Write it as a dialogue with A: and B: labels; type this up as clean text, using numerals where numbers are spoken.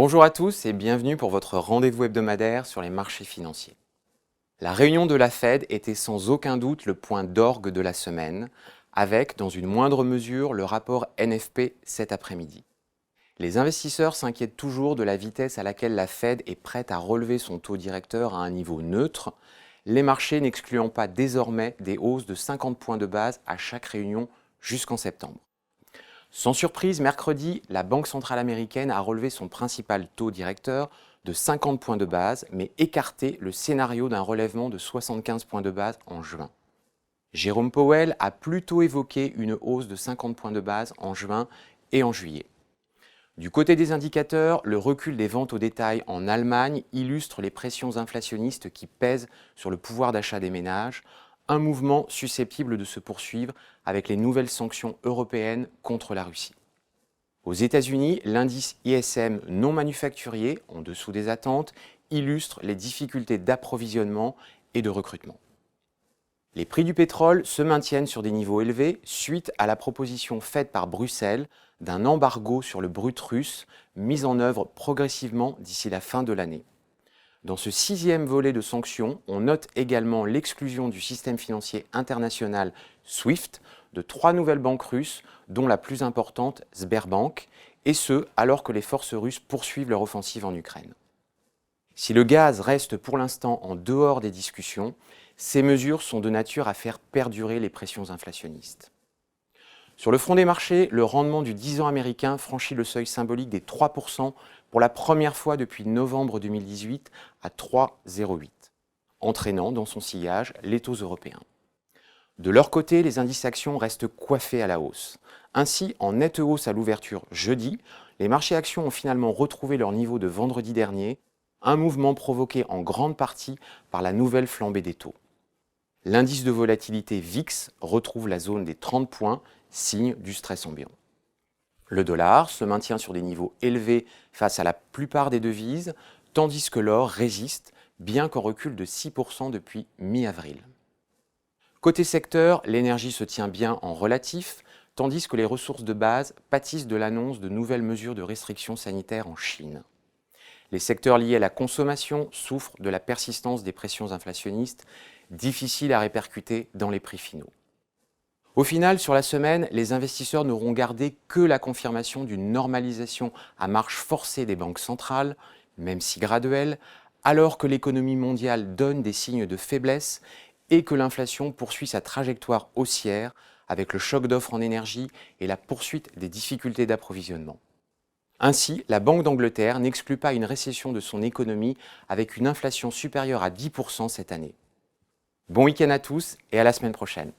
A: Bonjour à tous et bienvenue pour votre rendez-vous hebdomadaire sur les marchés financiers. La réunion de la Fed était sans aucun doute le point d'orgue de la semaine, avec, dans une moindre mesure, le rapport NFP cet après-midi. Les investisseurs s'inquiètent toujours de la vitesse à laquelle la Fed est prête à relever son taux directeur à un niveau neutre, les marchés n'excluant pas désormais des hausses de 50 points de base à chaque réunion jusqu'en septembre. Sans surprise, mercredi, la Banque centrale américaine a relevé son principal taux directeur de 50 points de base, mais écarté le scénario d'un relèvement de 75 points de base en juin. Jérôme Powell a plutôt évoqué une hausse de 50 points de base en juin et en juillet. Du côté des indicateurs, le recul des ventes au détail en Allemagne illustre les pressions inflationnistes qui pèsent sur le pouvoir d'achat des ménages, un mouvement susceptible de se poursuivre avec les nouvelles sanctions européennes contre la Russie. Aux États-Unis, l'indice ISM non manufacturier, en dessous des attentes, illustre les difficultés d'approvisionnement et de recrutement. Les prix du pétrole se maintiennent sur des niveaux élevés suite à la proposition faite par Bruxelles d'un embargo sur le brut russe mis en œuvre progressivement d'ici la fin de l'année. Dans ce 6e volet de sanctions, on note également l'exclusion du système financier international SWIFT de 3 nouvelles banques russes, dont la plus importante, Sberbank, et ce, alors que les forces russes poursuivent leur offensive en Ukraine. Si le gaz reste pour l'instant en dehors des discussions, ces mesures sont de nature à faire perdurer les pressions inflationnistes. Sur le front des marchés, le rendement du 10 ans américain franchit le seuil symbolique des 3% pour la première fois depuis novembre 2018 à 3,08, entraînant dans son sillage les taux européens. De leur côté, les indices actions restent coiffés à la hausse. Ainsi, en nette hausse à l'ouverture jeudi, les marchés actions ont finalement retrouvé leur niveau de vendredi dernier, un mouvement provoqué en grande partie par la nouvelle flambée des taux. L'indice de volatilité VIX retrouve la zone des 30 points, signe du stress ambiant. Le dollar se maintient sur des niveaux élevés face à la plupart des devises, tandis que l'or résiste, bien qu'en recul de 6% depuis mi-avril. Côté secteur, l'énergie se tient bien en relatif, tandis que les ressources de base pâtissent de l'annonce de nouvelles mesures de restrictions sanitaires en Chine. Les secteurs liés à la consommation souffrent de la persistance des pressions inflationnistes, difficiles à répercuter dans les prix finaux. Au final, sur la semaine, les investisseurs n'auront gardé que la confirmation d'une normalisation à marche forcée des banques centrales, même si graduelle, alors que l'économie mondiale donne des signes de faiblesse et que l'inflation poursuit sa trajectoire haussière avec le choc d'offres en énergie et la poursuite des difficultés d'approvisionnement. Ainsi, la Banque d'Angleterre n'exclut pas une récession de son économie avec une inflation supérieure à 10% cette année. Bon week-end à tous et à la semaine prochaine.